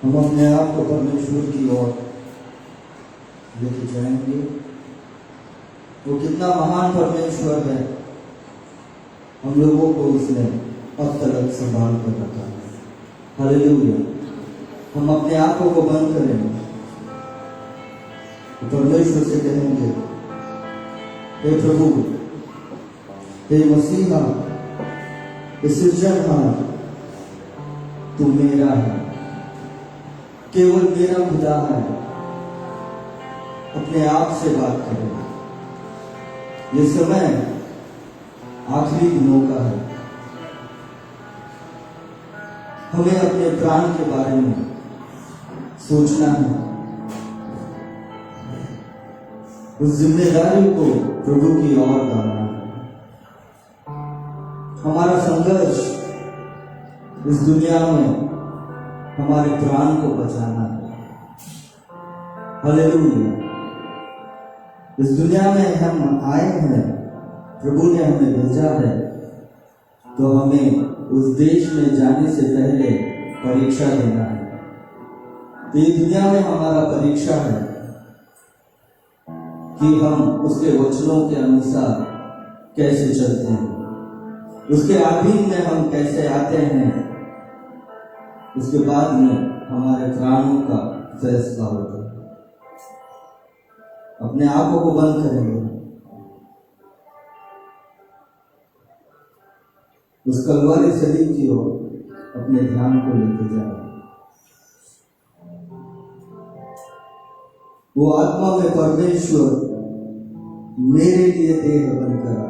हम अपने आप को परमेश्वर की ओर लेके जाएंगे। वो कितना महान परमेश्वर है, हम लोगों को उसने अब तक संभाल कर रखा है। हालेलुया। हम अपने आंखों को बंद करेंगे, तो परमेश्वर से कहेंगे, हे प्रभु, हे मसीहा, हे सृजनहार, तू मेरा है, केवल मेरा खुदा है। अपने आप से बात करें। ये समय आखिरी दिनों का है। हमें अपने प्राण के बारे में सोचना है। उस जिम्मेदारी को प्रभु की ओर डालना है। हमारा संघर्ष इस दुनिया में हमारे प्राण को बचाना है। हालेलुया। इस दुनिया में हम आए हैं, प्रभु ने हमें भेजा है, तो हमें उस देश में जाने से पहले परीक्षा देना है। तो ये दुनिया में हमारा परीक्षा है कि हम उसके वचनों के अनुसार कैसे चलते हैं, उसके अधीन में हम कैसे आते हैं। उसके बाद में हमारे प्राणों का फैसला होगा। अपने आंखों को बंद करेंगे, उस कलवरी सलीब की ओर अपने ध्यान को लेके जाए। वो आत्मा में परमेश्वर मेरे लिए देह बनकर आया।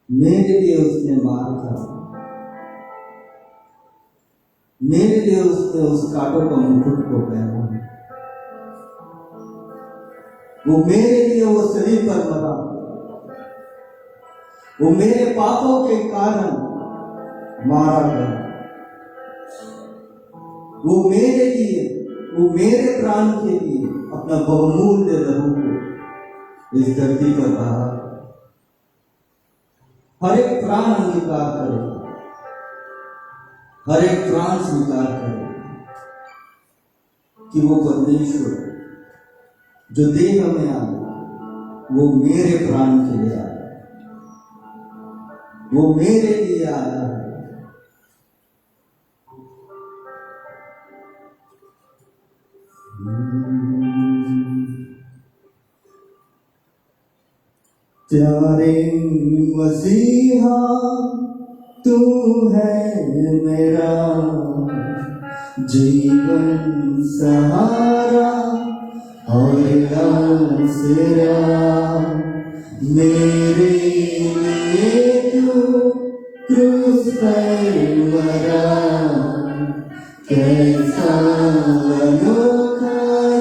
मेरे लिए उसने मार था, मेरे लिए उसने उस कांटों का मुकुट को पहना है। वो मेरे लिए वो शरीर पर मरा, वो मेरे पापों के कारण मारा गया। वो मेरे लिए, वो मेरे प्राण के लिए अपना बहुमूल्य लहू को इस धरती पर बहा। हर एक प्राण अंगीकार करे, हर एक प्राण स्वीकार करे कि वो परमेश्वर जो देह में आया, वो मेरे प्राण के लिए आया, वो मेरे लिए आया है। प्यारे मसीहा, तू है मेरा जीवन सहारा और आसरा। मेरे लिए तू क्रूस पर मरा, कैसा अनोखा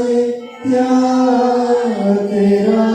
ये प्यार तेरा।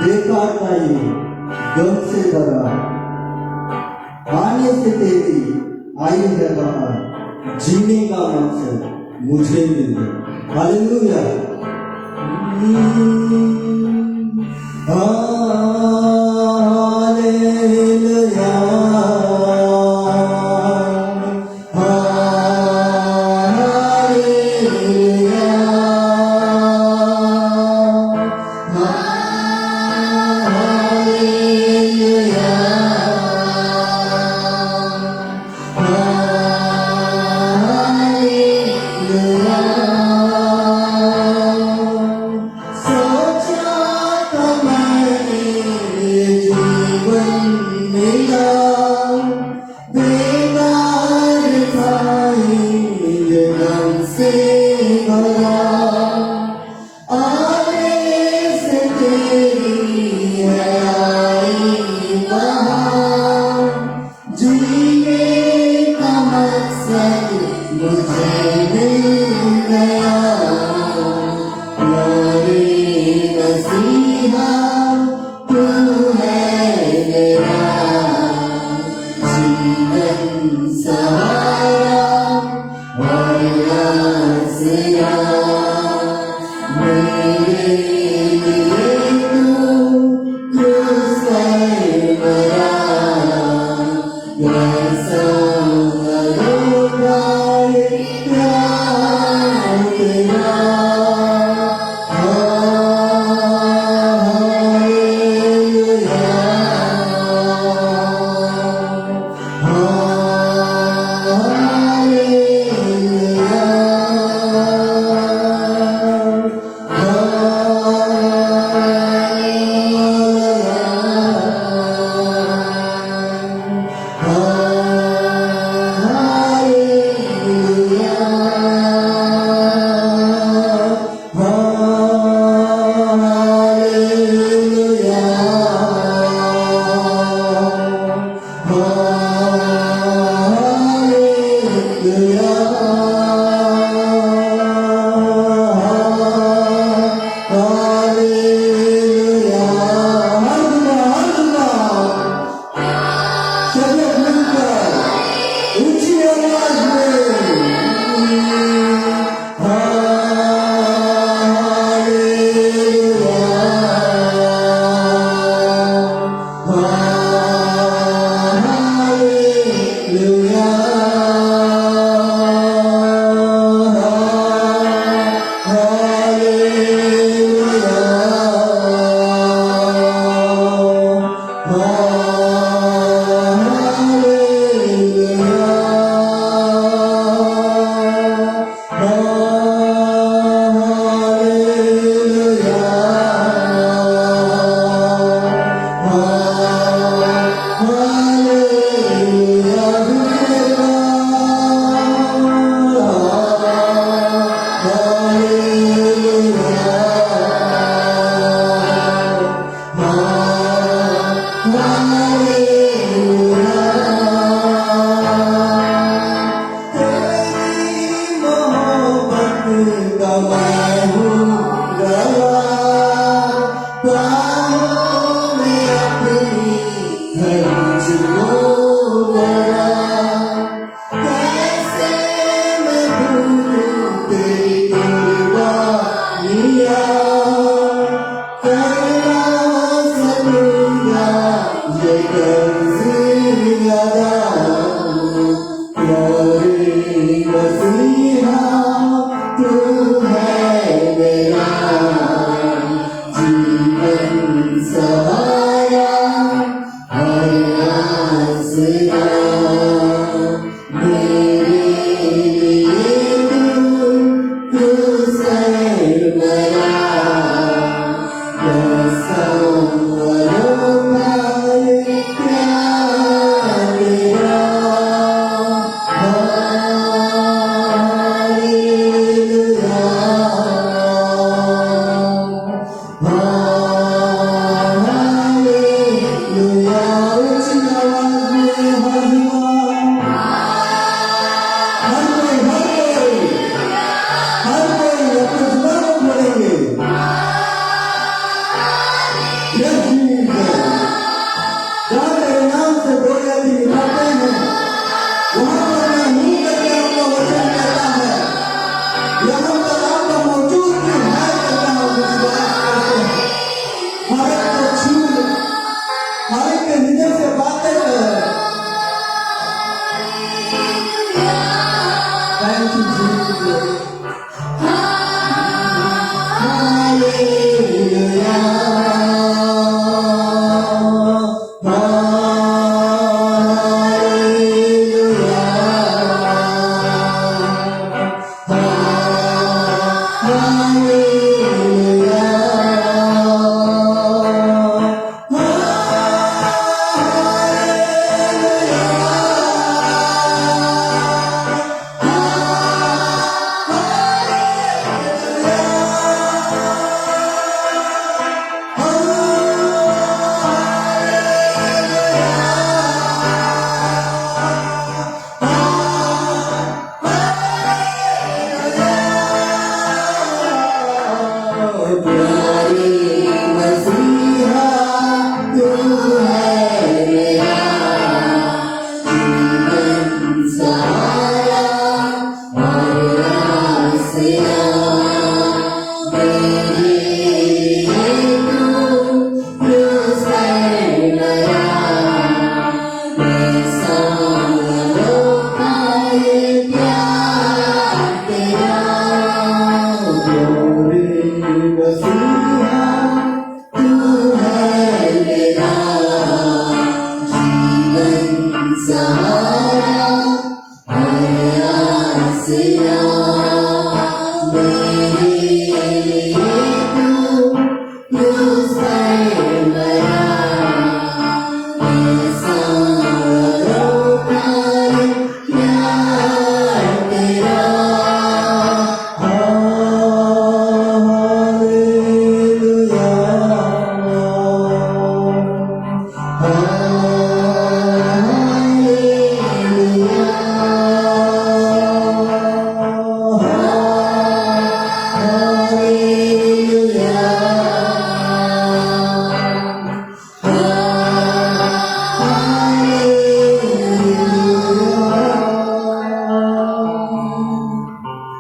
बेकार था ये गम से भरा, आने से तेरी आई है बाहर, जीने का मकसद मुझे मिल गया। हालेलुया। हालेलुया। सहारा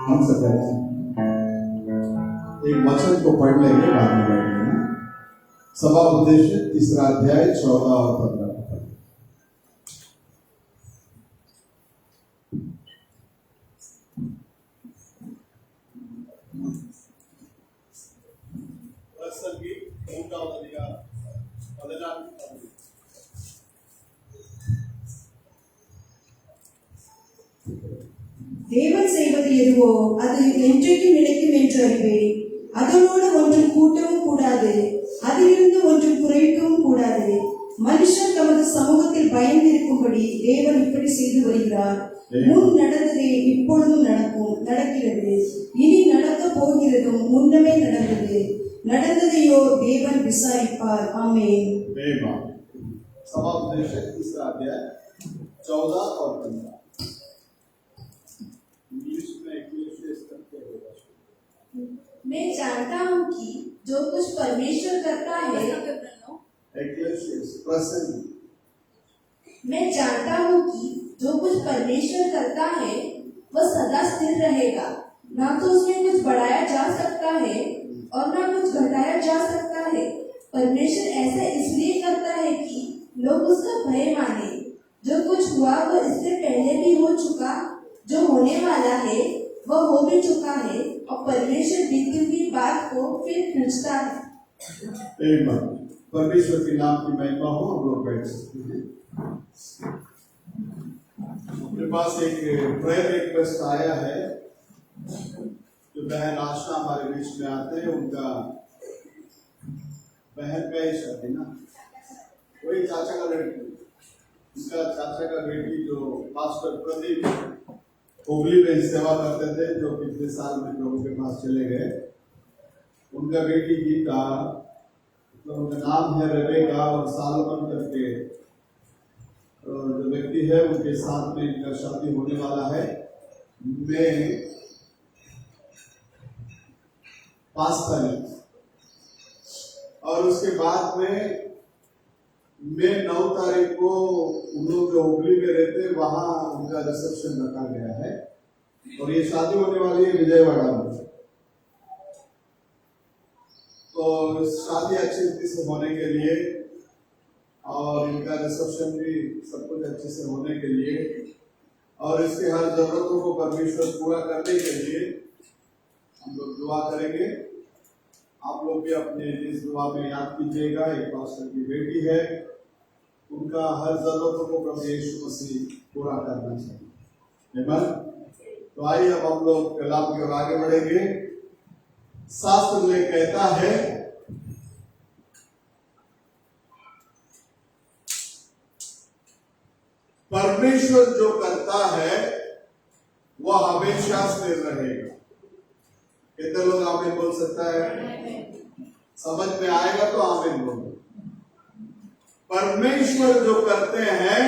हम सब बैठे एक वचन को पढ़ लेंगे, बाद में बैठ लेना। सभा उद्देश्य 3 अध्याय 14 और 15 को पढ़ें। संगीत 3வது அதிகாரம் 14 தேவன் செய்வது எதுவோ அது என்றைக்கும் நிலைக்கும் என்று அறிவேன். அதனோடு ஒன்றும் கூட்டவும் கூடாது, அதிலிருந்து ஒன்றும் குறைக்கவும் கூடாது. மனுஷர் தமது சமூகத்தில் பயந்திருக்கும்படி தேவன் இப்படி செய்து வருகிறார். முன் நடந்ததே இப்பொழுதும் நடக்கிறது, இனி நடக்க போகிறதும் முன்னமே நடந்தது. நடந்ததையோ தேவன் விசாரிப்பார். ஆமென். सभा उद्देश्य 3 अध्याय 14 और 15। इंग्लिश में एक्लेसियस करते होगा। मैं जानता हूँ कि जो कुछ परमेश्वर करता है, एक्लेसियस प्रसन्न। मैं जानता हूँ कि जो कुछ परमेश्वर करता है वह सदा स्थिर रहेगा। ना तो उसमें कुछ बढ़ाया जा सकता है और ना कुछ घटाया जा सकता है। परमेश्वर ऐसा इसलिए करता है कि लोग उसका भय माने। जो कुछ हुआ वह इससे पहले भी हो चुका, जो होने वाला है वह हो भी चुका है, और परमेश्वर बीती हुई बात को फिर पूछता है। परमेश्वर के नाम की महिमा हो। हम लोग बैठ सकते हैं। मेरे पास एक प्रेयर रिक्वेस्ट आया है। जो बहन आशा हमारे बीच में आते हैं, उनका बहन का ही शादी ना, वही चाचा का लड़की, उसका चाचा का बेटी जो पास्टर प्रदीप हुगली में सेवा करते थे, जो पिछले साल में प्रभु के पास चले गए, उनका बेटी गीता, तो उनका नाम है रेबेका, और सालमन करके जो व्यक्ति है उनके साथ में इनका शादी होने वाला है। मैं 5 तारीख और उसके बाद में मैं 9 तारीख को उन लोग जो हुगली में रहते हैं वहां उनका रिसेप्शन रखा गया है, और ये शादी होने वाली है विजयवाड़ा में। तो शादी अच्छी रीति से होने के लिए और इनका रिसेप्शन भी सब कुछ अच्छे से होने के लिए और इसके हर जरूरतों को परमेश्वर पूरा करने के लिए हम लोग दुआ करेंगे। आप लोग भी अपने इस दुआ में याद कीजिएगा। एक पास्टर की बेटी है, उनका हर जरूरतों को प्रभु यीशु मसीह पूरा करना चाहिए। आमीन। तो आइए अब हम लोग कलाम की ओर आगे बढ़ेंगे। शास्त्र में कहता है, परमेश्वर जो करता है वह हमेशा स्थिर रहेगा। कितने लोग आमीन बोल सकता है? समझ में आएगा तो आमीन बोलो। परमेश्वर जो करते हैं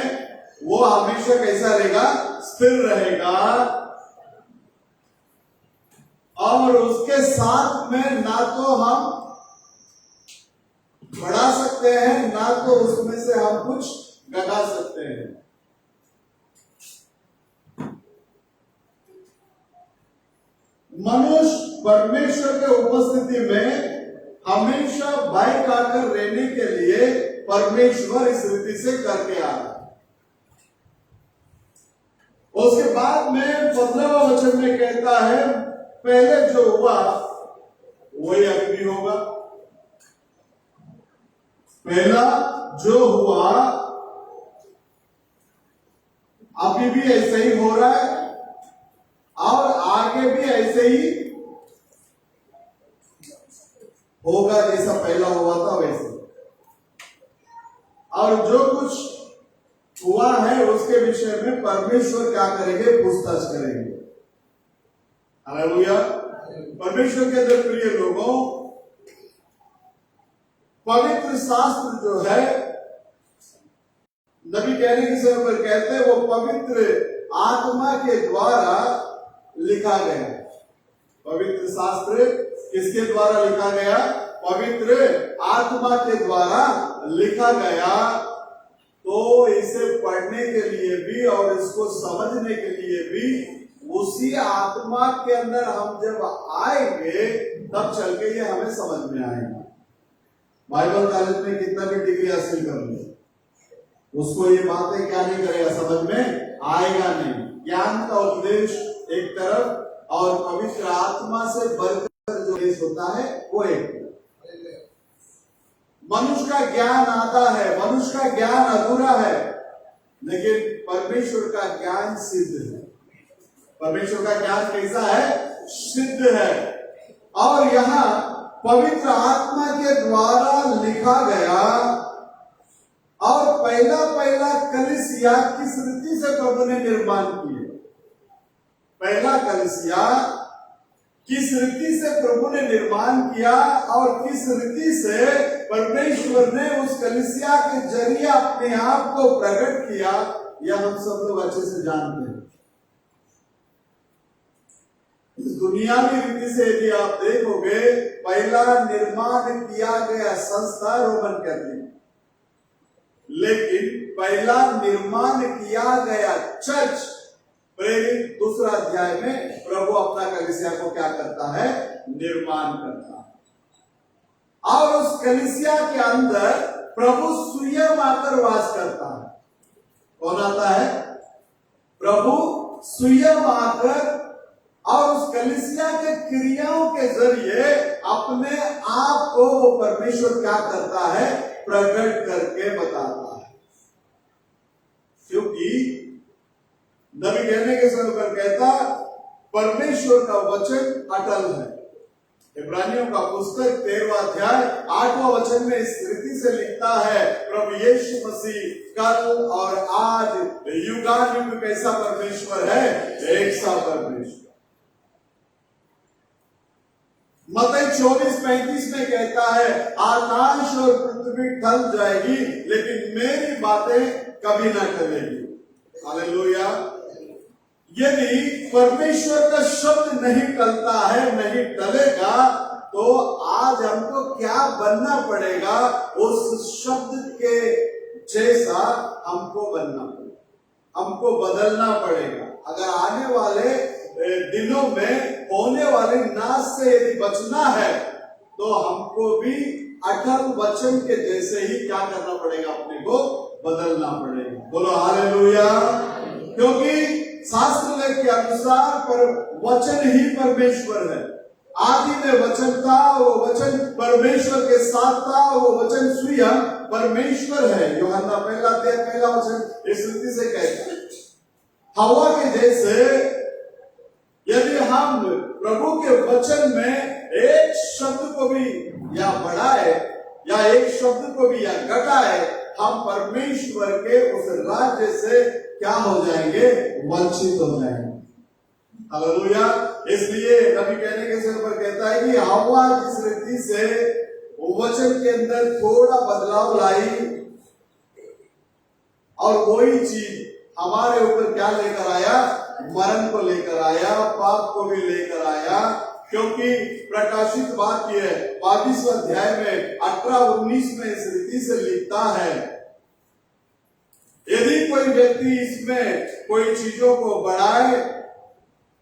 वो हमेशा कैसा रहेगा? स्थिर रहेगा। और उसके साथ में ना तो हम बढ़ा सकते हैं, ना तो उसमें से हम कुछ घटा सकते हैं। मनुष्य परमेश्वर के उपस्थिति में हमेशा भय खाकर रहने के लिए परमेश्वर इस रीति से करके आ रहा है। उसके बाद में 15वां वचन में कहता है, पहले जो हुआ वही अग्नि होगा। पहला जो हुआ अभी भी ऐसे ही हो रहा है और आगे भी ऐसे ही होगा जैसा पहला हुआ था वैसे, और जो कुछ हुआ है उसके विषय में परमेश्वर क्या करेंगे, पूछताछ करेंगे। हालेलुया। परमेश्वर के अंदर प्रिय लोगों, पवित्र शास्त्र जो है, नबी कहने के समय पर कहते हैं वो पवित्र आत्मा के द्वारा लिखा गया। पवित्र शास्त्र किसके द्वारा लिखा गया? पवित्र आत्मा के द्वारा लिखा गया। तो इसे पढ़ने के लिए भी और इसको समझने के लिए भी उसी आत्मा के अंदर हम जब आएंगे तब चल के ये हमें समझ में आएगा। बाइबल कॉलेज में कितना भी डिग्री हासिल कर ले, उसको ये बातें क्या नहीं करेगा, समझ में आएगा नहीं। ज्ञान का उपदेश एक तरफ और पवित्र आत्मा से बढ़कर जो उपदेश होता है वो एक। मनुष्य का ज्ञान आता है, मनुष्य का ज्ञान अधूरा है, लेकिन परमेश्वर का ज्ञान सिद्ध है। परमेश्वर का ज्ञान कैसा है? सिद्ध है। और यहाँ पवित्र आत्मा के द्वारा लिखा गया, और पहला कलीसिया किस रीति से प्रभु ने निर्माण किए? पहला कलीसिया किस रीति से प्रभु ने निर्माण किया और किस रीति से परमेश्वर ने उस कलीसिया के जरिए अपने आप को प्रकट किया, यह हम सब लोग अच्छे से जानते हैं। इस दुनियावी रीति से यदि आप देखोगे, पहला निर्माण किया गया संस्था रोमन कैथोलिक, लेकिन पहला निर्माण किया गया चर्च प्रेरित 2 अध्याय में प्रभु अपना कलीसिया को क्या करता है? निर्माण करता है। और उस कलीसिया के अंदर प्रभु स्वयं आकर वास करता है। कौन आता है? प्रभु स्वयं आकर और उस कलीसिया के क्रियाओं के जरिए अपने आप को वो परमेश्वर क्या करता है? प्रकट करके बताता है। क्योंकि नबी कहने के समय पर कहता, परमेश्वर का वचन अटल है। इब्रानियों का पुस्तक 13वां अध्याय 8वां वचन में इस रीति से लिखता है, प्रभु यीशु मसीह कल और आज युगानुयुग कैसा परमेश्वर है? एक सा परमेश्वर। मत्ती 24:35 में कहता है, आकाश और पृथ्वी टल जाएगी लेकिन मेरी बातें कभी ना टलेगी। हालेलुया। यदि परमेश्वर का शब्द नहीं टलता है, नहीं टलेगा, तो आज हमको क्या बनना पड़ेगा? उस शब्द के जैसा हमको बनना पड़ेगा, हमको बदलना पड़ेगा। अगर आने वाले दिनों में होने वाले नाश से यदि बचना है तो हमको भी अटल वचन के जैसे ही क्या करना पड़ेगा? अपने को बदलना पड़ेगा। बोलो हालेलुया। क्योंकि शास्त्र के अनुसार पर वचन ही परमेश्वर है। आदि में वचन था, वो वचन परमेश्वर के साथ था, वो वचन स्वयं परमेश्वर है। यूहन्ना 1 वचन इस रीति से कहता है, हवा के जैसे यदि हम प्रभु के वचन में एक शब्द को भी या बढ़ाए या एक शब्द को भी या घटाए, हम परमेश्वर के उस राज्य से क्या हो जाएंगे? वंचित हो जाएंगे। हालेलुया। इसलिए नबी कहने के समय पर कहता है कि हवा जिस रीति से वचन के अंदर थोड़ा बदलाव लाई और वही चीज हमारे ऊपर क्या लेकर आया? मरण को लेकर आया, पाप को भी लेकर आया। क्योंकि प्रकाशित वाक्य 22वें अध्याय में 18-19 में इस रीति से लिखता है, यदि कोई व्यक्ति इसमें कोई चीजों को बढ़ाए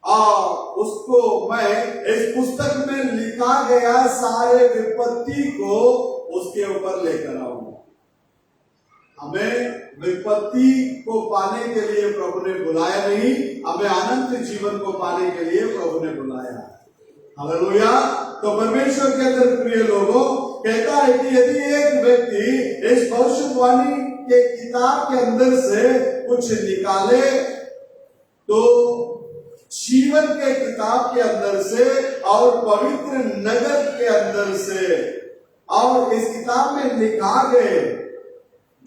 और उसको मैं इस पुस्तक में लिखा गया सारे विपत्ति को उसके ऊपर लेकर आऊंगा। हमें विपत्ति को पाने के लिए प्रभु ने बुलाया नहीं, हमें अनंत जीवन को पाने के लिए प्रभु ने बुलाया। हालेलुया। तो परमेश्वर के अंदर प्रिय लोगों कहता है कि यदि एक व्यक्ति इस भविष्यवाणी के किताब के अंदर से कुछ निकाले तो जीवन के किताब के अंदर से और पवित्र नगर के अंदर से और इस किताब में लिखा गए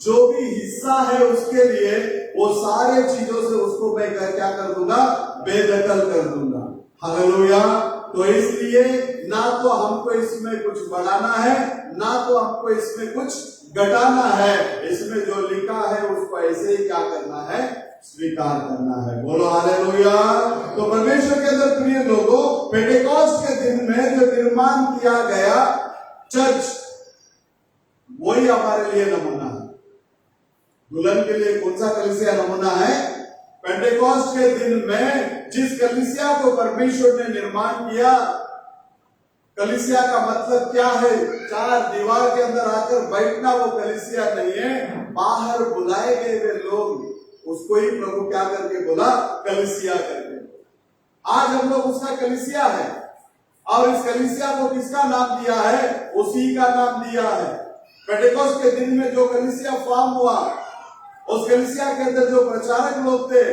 जो भी हिस्सा है उसके लिए वो सारे चीजों से उसको मैं क्या कर दूंगा, बेदखल कर दूंगा। हालेलुया। तो इसलिए ना तो हमको इसमें कुछ बढ़ाना है, ना तो हमको इसमें कुछ घटाना है। इसमें जो लिखा है उसको ऐसे ही क्या करना है, स्वीकार करना है। बोलो हालेलुया। तो परमेश्वर के अंदर प्रिय लोगों, पेंटेकोस्ट के दिन में जो निर्माण किया गया चर्च, वही हमारे लिए नमूना है। दुल्हन के लिए कौन सा कलीसिया नमूना है? पेंटेकोस्ट के दिन में जिस कलीसिया को परमेश्वर ने निर्माण किया। कलीसिया का मतलब क्या है? चार दीवार के अंदर आकर बैठना वो कलीसिया नहीं है। बाहर बुलाए गए वे लोग, उसको ही प्रभु क्या करके बोला, कलीसिया करके। आज हम लोग उसका कलीसिया है, और इस कलीसिया को किसका नाम दिया है? उसी का नाम दिया है। पेंटेकोस्ट के दिन में जो कलीसिया फॉर्म हुआ, उस कलीसिया के अंदर जो प्रचारक लोग थे,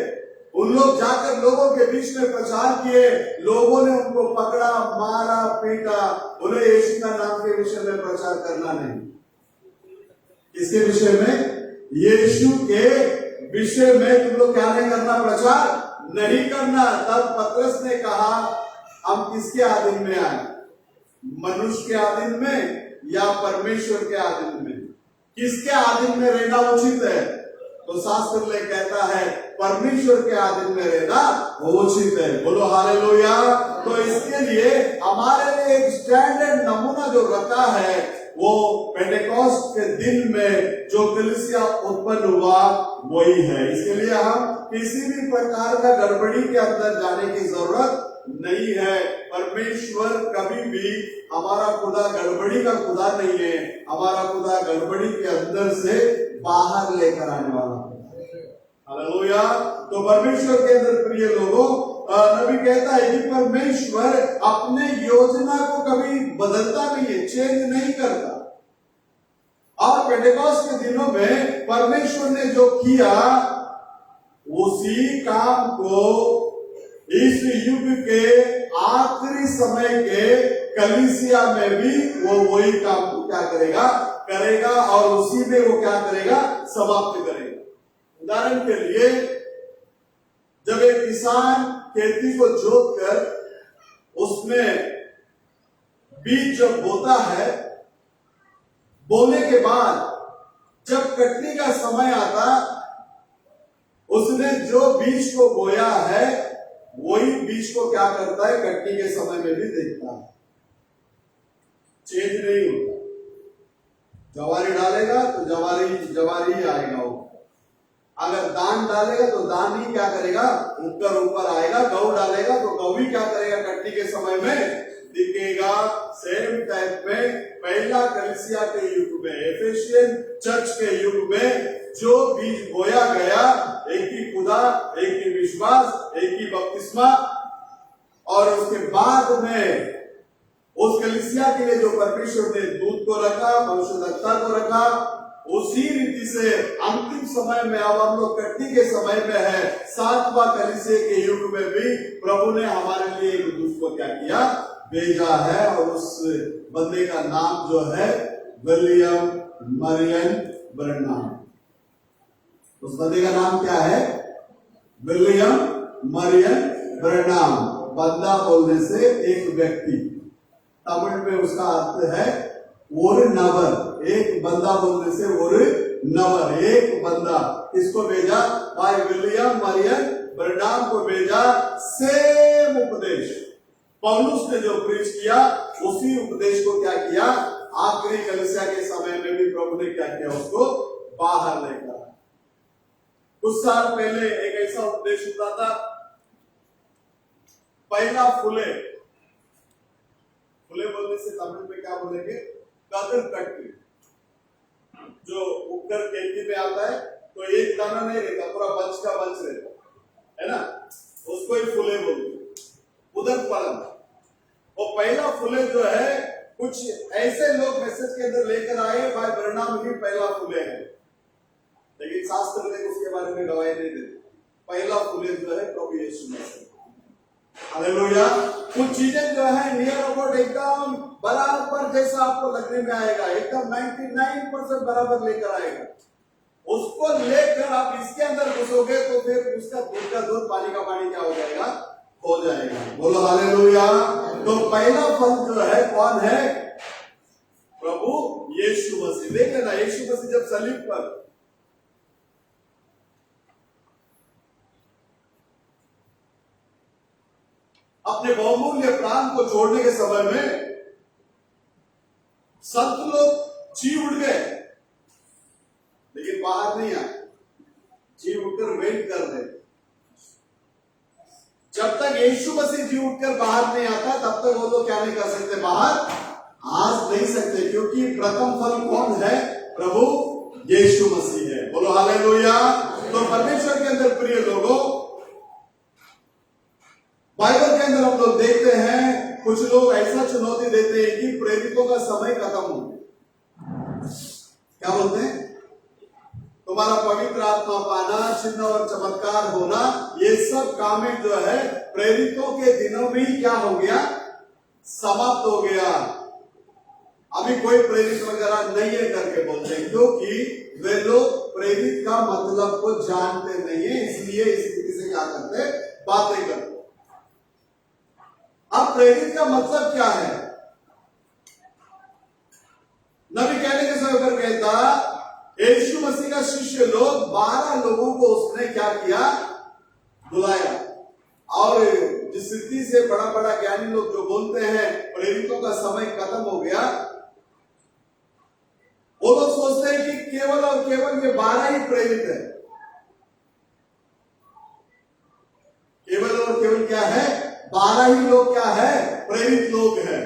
उन लोग जाकर लोगों के बीच में प्रचार किए। लोगों ने उनको पकड़ा, मारा, पीटा। बोले यीशु का नाम के विषय में प्रचार करना नहीं। किसके विषय में? यीशु के विषय में तुम लोग क्या नहीं करना, प्रचार नहीं करना। तब पतरस ने कहा, हम किसके आधीन में आए? मनुष्य के आधीन में या परमेश्वर के आधीन में? किसके आधीन में रहना उचित है? तो शास्त्र में कहता है परमेश्वर के आधीन में रहना उचित है। बोलो हालेलुया। तो इसके लिए हमारे लिए एक स्टैंडर्ड नमूना जो रखा है, वो पेंटेकोस्ट के दिन में जो कलीसिया उत्पन्न हुआ वही है। इसके लिए हम किसी भी प्रकार का गड़बड़ी के अंदर जाने की जरूरत नहीं है। परमेश्वर कभी भी, हमारा खुदा गड़बड़ी का खुदा नहीं है। हमारा खुदा गड़बड़ी के अंदर से बाहर लेकर आने वाला है। हालेलुया। तो परमेश्वर के अंदर प्रिय लोगों, नबी कहता है कि परमेश्वर अपने योजना को कभी बदलता नहीं है, चेंज नहीं करता। और पेंटेकोस्ट के दिनों में परमेश्वर ने जो किया, उसी काम को इस युग के आखिरी समय के कलीसिया में भी वो वही काम को क्या करेगा, और उसी में वो क्या करेगा, समाप्त करेगा। उदाहरण के लिए, जब एक किसान खेती को जोत कर उसमें बीज जब बोता है, बोने के बाद जब कटनी का समय आता, उसने जो बीज को बोया है वही बीज को क्या करता है, कटनी के समय में भी देखता है, चेंज नहीं होता। जवारी डालेगा तो जवारी ही आएगा वो। अगर दान डालेगा तो दान ही क्या करेगा, ऊपर आएगा। गऊ डालेगा तो गऊ ही क्या करेगा, कटनी के समय में दिखेगा। सेम टाइप में पहला कलीसिया के युग में, एफेसियन चर्च के युग में जो बीज बोया गया, एक ही खुदा, एक ही विश्वास, एक ही बपतिस्मा, और उसके बाद में उस कलीसिया के लिए जो परमेश्वर ने दूत को रखा, भविष्यद्वक्ता को रखा, उसी रीति से अंतिम समय में, अब हम लोग कटनी के समय में है, सातवां कलीसिया के युग में भी प्रभु ने हमारे लिए एक दूत को क्या किया, भेजा है। और उस बंदे का नाम जो है विलियम मरियन ब्रैनम। उस बंदे का नाम क्या है? William Marion Branham. बंदा बोलने से एक व्यक्ति, तमिल में उसका अर्थ है और नवर। एक बंदा बोलने से और नवर, एक बंदा। किसको भेजा? भाई विलियम मरियन ब्रैनम को भेजा। सेम उपदेश पौलुस ने जो प्रीच किया, उसी उपदेश को क्या किया, आखिरी कलीसिया के समय में भी प्रभु ने क्या किया, उसको बाहर लेकर। कुछ साल पहले एक ऐसा उपदेश होता था, पहला फुले बोलने से तमिल में क्या बोलेंगे, कदर कटनी। जो उगकर खेती में आता है तो एक दाना नहीं रहता, पूरा बंच का बंच रहता है ना, उसको ही फुले बोलते। उधर फलम, वो पहला फुले जो है, कुछ ऐसे लोग मैसेज के अंदर लेकर आए, भाई ब्रैनम ही पहला फुले है, लेकिन शास्त्र में उसके बारे में गवाही नहीं देते। पहला फुले जो है प्रभु यीशु मसीह। हालेलुया। कुछ चीजें जो है नियर अबाउट एकदम बराबर जैसा आपको लगने में आएगा, एकदम 99% बराबर लेकर आएगा। उसको लेकर आप इसके अंदर घुसोगे तो फिर उसका दूध का दूध, पानी का पानी क्या हो जाएगा? हो जाएगा। बोलो हालेलुया। तो पहला फल जो है कौन है? प्रभु यीशु मसीह। देख लेना, यीशु मसीह जब सलीब पर अपने बहुमूल्य प्राण को छोड़ने के समय में संत लोग जी उठ गए, लेकिन बाहर नहीं आए। जी उठकर वेट कर रहे। जब तक यीशु मसीह जी उठकर बाहर नहीं आता तब तक वो लोग क्या नहीं कर सकते? बाहर आ नहीं सकते, क्योंकि प्रथम फल कौन है? प्रभु यीशु मसीह है। बोलो हालेलुया। तो परमेश्वर के अंदर प्रिय लोगों, बाइबल के अंदर हम लोग देखते हैं कुछ लोग ऐसा चुनौती देते हैं कि प्रेरितों का समय खत्म हो गया। क्या बोलते हैं? तुम्हारा पवित्र आत्मा पाना, चिन्ह और चमत्कार होना, ये सब कामें जो है प्रेरितों के दिनों में ही क्या हो गया? समाप्त हो गया। अभी कोई प्रेरित वगैरह नहीं है करके बोलते हैं, क्योंकि वे लोग प्रेरित का मतलब को जानते नहीं है, इसलिए इस स्थिति से क्या करते? बातें करते। अब प्रेरित का मतलब क्या है? नबी कहने के समय पर कहता, यीशु मसीह का शिष्य लोग 12 लोगों को उसने क्या किया? बुलाया। और जिस स्थिति से बड़ा बड़ा ज्ञानी लोग जो बोलते हैं प्रेरितों का समय खत्म हो गया, वो लोग सोचते हैं कि केवल और केवल ये 12 ही प्रेरित है। केवल और केवल क्या है? 12 ही लोग क्या है? प्रेरित लोग हैं।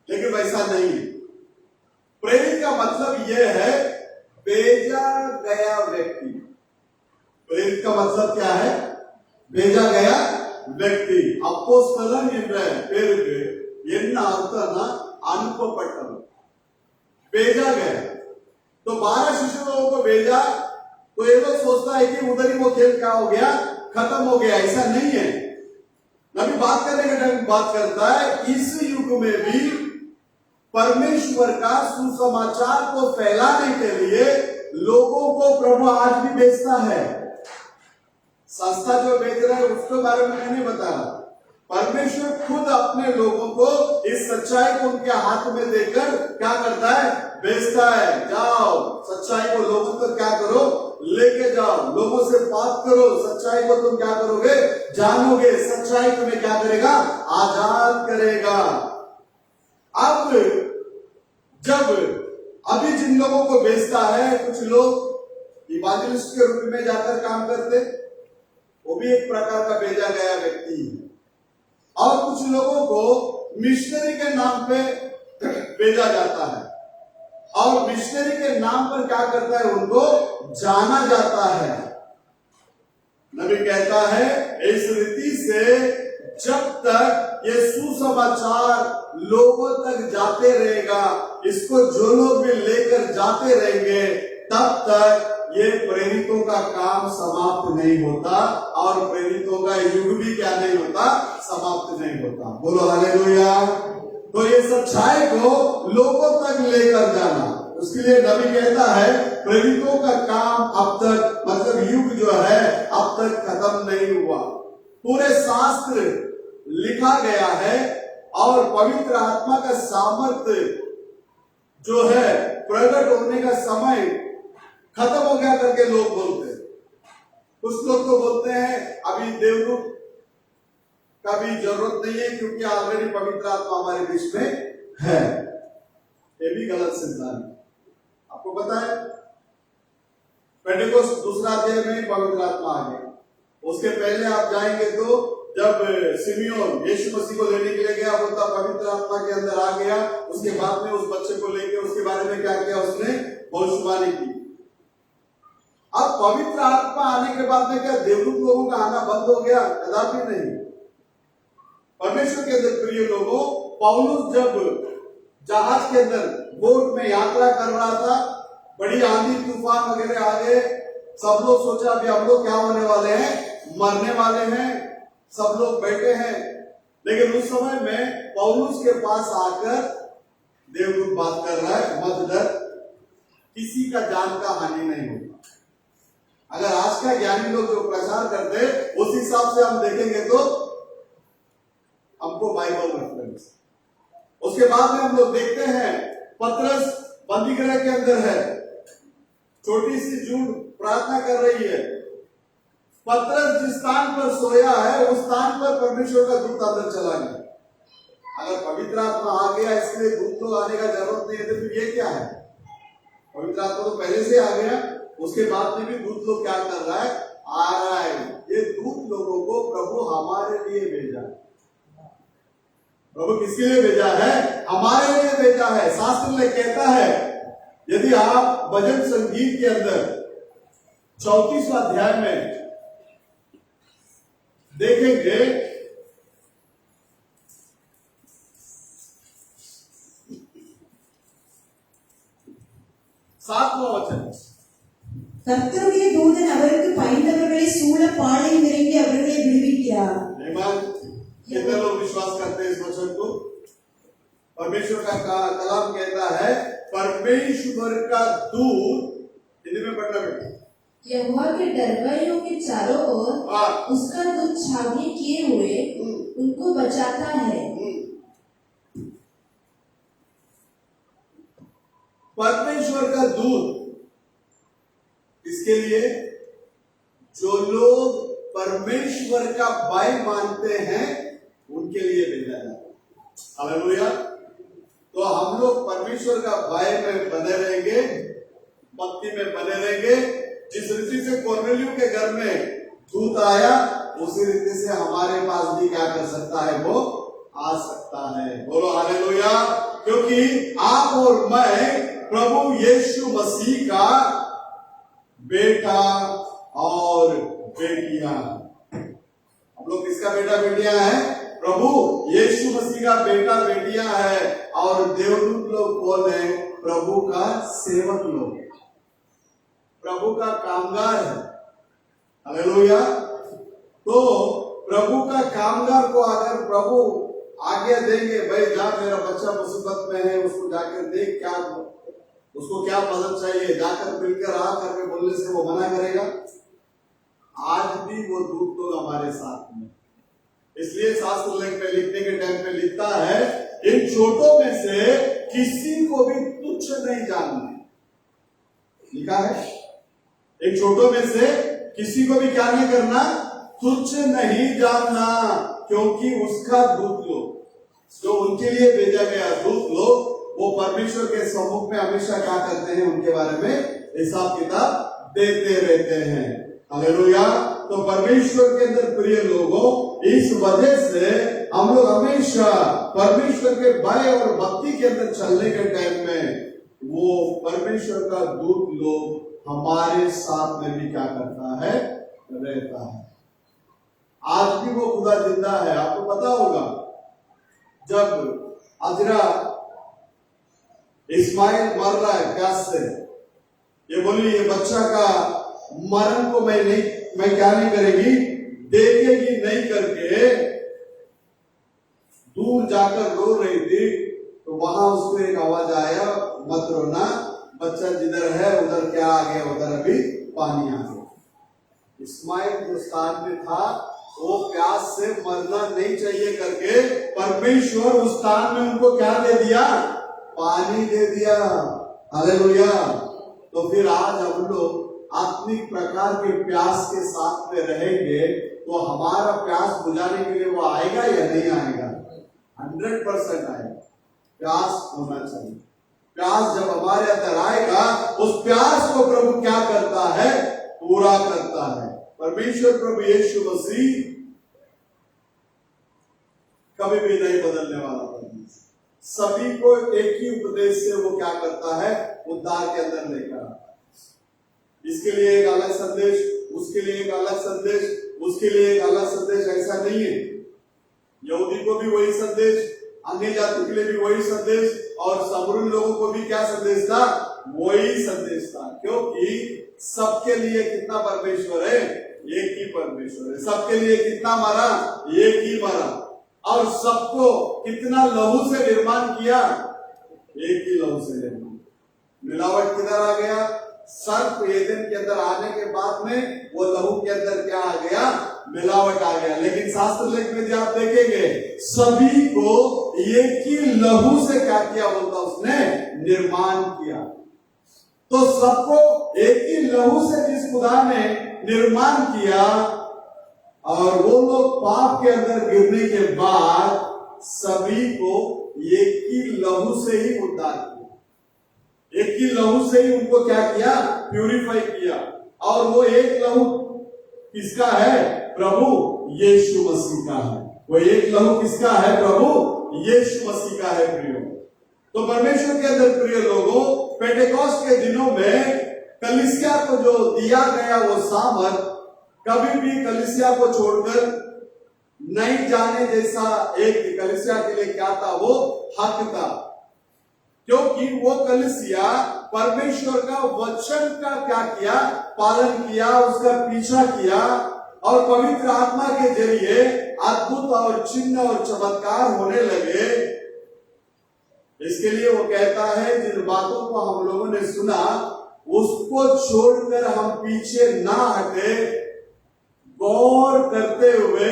लेकिन वैसा नहीं है। प्रेरित का मतलब यह है भेजा गया व्यक्ति। प्रेरित का मतलब क्या है? भेजा गया व्यक्ति। அப்போஸ்தலன் என்ற பேருக்கு என்ன அர்த்தம்னா அனுப்பப்பட்டவன், भेजा गया। तो 12 शिष्य लोगों को भेजा, तो ये लोग सोचता है कि उधर ही वो खेल क्या हो गया? खत्म हो गया। ऐसा नहीं है। नबी बात करने के टाइम बात करता है, इस युग में भी परमेश्वर का सुसमाचार को फैलाने के लिए लोगों को प्रभु आज भी भेजता है। संस्था जो भेज रहा है उसके बारे में मैं नहीं बता रहा। परमेश्वर खुद अपने लोगों को इस सच्चाई को उनके हाथ में देकर क्या करता है? भेजता है। जाओ सच्चाई को लोगों तक क्या करो? लेके जाओ। लोगों से बात करो। सच्चाई को तुम क्या करोगे? जानोगे। सच्चाई तुम्हें क्या करेगा? आजाद करेगा। अब जब अभी जिन लोगों को भेजता है, कुछ लोग इवांजेलिस्ट के रूप में जाकर काम करते, वो भी एक प्रकार का भेजा गया व्यक्ति है। और कुछ लोगों को मिशनरी के नाम पे भेजा जाता है, और मिशनरी के नाम पर क्या करता है? उनको जाना जाता है। नबी कहता है, इस रीति से जब तक ये सुसमाचार लोगों तक जाते रहेगा, इसको जो लोग भी लेकर जाते रहेंगे, तब तक ये प्रेरितों का काम समाप्त नहीं होता, और प्रेरितों का युग भी क्या नहीं होता? समाप्त नहीं होता। बोलो हालेलुया। तो ये सच्चाई को लोगों तक लेकर जाना, उसके लिए नबी कहता है प्रेरितों का काम अब तक, मतलब युग जो है अब तक खत्म नहीं हुआ। पूरे शास्त्र लिखा गया है, और पवित्र आत्मा का सामर्थ्य जो है प्रकट होने का समय खत्म हो गया करके लोग बोलते हैं। कुछ लोग तो बोलते हैं अभी देवदूत का भी जरूरत नहीं है, क्योंकि ऑलरेडी पवित्र आत्मा हमारे बीच में है। ये भी गलत सिद्धांत है। आपको पता है पेंटेकोस्ट दूसरा अध्याय में पवित्र आत्मा आ गया। उसके पहले आप जाएंगे तो जब सिमियोन यीशु मसीह को लेने के लिए गया, बोलता पवित्र आत्मा के अंदर आ गया। उसके बाद में उस बच्चे को लेके उसके बारे में क्या किया? उसने भविष्यवाणी की। अब पवित्र आत्मा आने के बाद में क्या देवदूत लोगों का आना बंद हो गया? कदापि नहीं। परमेश्वर के अंदर प्रिय लोगों, पौलुस जब जहाज के अंदर बोट में यात्रा कर रहा था, बड़ी आंधी तूफान वगैरह आ गए, सब लोग सोचा अभी हम लोग क्या होने वाले हैं? मरने वाले हैं। सब लोग बैठे हैं, लेकिन उस समय में पौलुस के पास आकर देवदूत बात कर रहा है, मत डर, किसी का जान का हानि नहीं होगा। अगर आज का ज्ञानी लोग जो प्रचार करते उस हिसाब से हम देखेंगे तो हमको बाइबल रेफरेंस। उसके बाद में हम लोग देखते हैं पतरस बंदीगृह के अंदर है, छोटी सी जून प्रार्थना कर रही है। पतरस जिस स्थान पर सोया है उस स्थान पर परमेश्वर का दूत अंदर चला गया। अगर पवित्र आत्मा आ गया इसलिए दूत लोग आने का जरूरत नहीं है, तो फिर ये क्या है? पवित्र आत्मा तो पहले से आ गया, उसके बाद में भी दूत लोग क्या कर रहा है? आ रहा है। ये दूत लोगों को प्रभु हमारे लिए भेजा है। प्रभु किसके लिए भेजा है? हमारे लिए भेजा है। शास्त्र में कहता है, यदि आप भजन संगीत के अंदर 34वां अध्याय में देखेंगे, सातवां वचन, கர்த்தருடைய தூதன் அவருக்கு பயந்தவர்களை சூழ பாளையம் இறங்கி அவர்களை விடுவிக்கிறார்। कितने लोग विश्वास करते हैं इस वचन को? परमेश्वर का कलाम कहता है, परमेश्वर का दूत, हिंदी में पढ़ना बेटा, यहोवा के दरबारियों के चारों ओर उसका दूत छावनी किए हुए उनको बचाता है। परमेश्वर का दूत इसके लिए जो लोग परमेश्वर का भय मानते हैं उनके लिए भेजा जाता है। हालेलुया। तो हम लोग परमेश्वर का भय में बने रहेंगे, भक्ति में बने रहेंगे। जिस रीति से कोर्नेलियस के घर में दूत आया, उसी रीति से हमारे पास भी क्या कर सकता है? वो आ सकता है। बोलो हालेलुया। क्योंकि आप और मैं प्रभु यीशु मसीह का बेटा और बेटियां, हम लोग किसका बेटा बेटियां हैं? प्रभु यीशु मसीह का बेटा बेटियां है। और देवदूत लोग कौन है? प्रभु का सेवक लोग, प्रभु का कामगार है। हालेलुया। तो प्रभु का कामगार को अगर प्रभु आज्ञा देंगे, भाई जा मेरा बच्चा मुसीबत में है, उसको जाकर देख, क्या उसको क्या मदद चाहिए, जाकर मिलकर आ करके बोलने से वो मना करेगा? आज भी वो दूत लोग हमारे साथ में। इसलिए शास्त्र लेख में लिखने के टाइम पे लिखता है, इन छोटों में से किसी को भी तुच्छ नहीं जानना। लिखा है, इन छोटों में से किसी को भी क्या नहीं करना? तुच्छ नहीं जानना, क्योंकि उसका दूत लोग, जो उनके लिए भेजा गया दूत लोग, वो परमेश्वर के सम्मुख में हमेशा क्या करते हैं? उनके बारे में हिसाब किताब देते रहते हैं। हालेलुया। तो परमेश्वर के अंदर प्रिय लोगों, इस वजह से हम लोग हमेशा परमेश्वर के भय और भक्ति के अंदर चलने के टाइम में वो परमेश्वर का दूत लोग हमारे साथ में भी क्या करता है? रहता है। आज भी वो खुदा जिंदा है। आपको पता होगा, जब अजरा इस्माइल मर रहा है प्यास से, ये बोली ये बच्चा का मरण को मैं क्या नहीं करेगी? देखेगी नहीं करके दूर जाकर रो रही थी। तो वहां उसको एक आवाज आया, मत रोना, बच्चा जिधर है उधर क्या आ गया? उधर अभी पानी आ गया। इस्माइल जो स्थान में था वो प्यास से मरना नहीं चाहिए करके परमेश्वर उस स्थान में उनको क्या दे दिया? पानी दे दिया। हालेलुया। तो फिर आज हम लोग आत्मिक प्रकार के प्यास के साथ में रहेंगे, तो हमारा प्यास बुझाने के लिए वो आएगा या नहीं आएगा? 100% आएगा। प्यास होना चाहिए। प्यास जब हमारे अंदर आएगा, उस प्यास को प्रभु क्या करता है? पूरा करता है। परमेश्वर प्रभु यीशु मसीह कभी भी नहीं बदलने वाला परमेश्वर, सभी को एक ही उपदेश से वो क्या करता है? उद्धार के अंदर लेकर आता है। इसके लिए एक अलग संदेश, उसके लिए एक अलग संदेश, उसके लिए एक अलग संदेश, ऐसा नहीं है। यहूदी को भी वही संदेश, अन्य जाति के लिए भी वही संदेश, और समरून लोगों को भी क्या संदेश था? वही संदेश था। क्योंकि सबके लिए कितना परमेश्वर है? एक ही परमेश्वर है। सबके लिए कितना मरा? एक ही मरा। और सबको कितना लहू से निर्माण किया? एक ही लहू से निर्माण। मिलावट किधर आ गया? सर्प एदन के अंदर आने के बाद में वो लहू के अंदर क्या आ गया? मिलावट आ गया। लेकिन शास्त्र लेख में जब आप देखेंगे सभी को एक ही लहू से क्या किया बोलता उसने? निर्माण किया। तो सबको एक ही लहू से जिस खुदा ने निर्माण किया और वो लोग पाप के अंदर गिरने के बाद सभी को एक ही लहू से ही उद्धार किया। एक ही लहू से ही उनको क्या किया? प्यूरिफाई किया। और वो एक लहू किसका है? प्रभु यीशु मसीह का है। वो एक लहू किसका है? प्रभु यीशु मसीह का है। प्रियो, तो परमेश्वर के अंदर प्रिय लोगों, पेंटेकोस्ट के दिनों में कलीसिया को जो दिया गया वो सामर्थ कभी भी कलीसिया को छोड़कर नहीं जाने जैसा एक कलीसिया के लिए क्या था? वो हक था। क्योंकि वो कलीसिया परमेश्वर का वचन का क्या किया? पालन किया, उसका पीछा किया और पवित्र आत्मा के जरिए अद्भुत और चिन्ह और चमत्कार होने लगे। इसके लिए वो कहता है जिन बातों को हम लोगों ने सुना उसको छोड़कर हम पीछे ना हटे, गौर करते हुए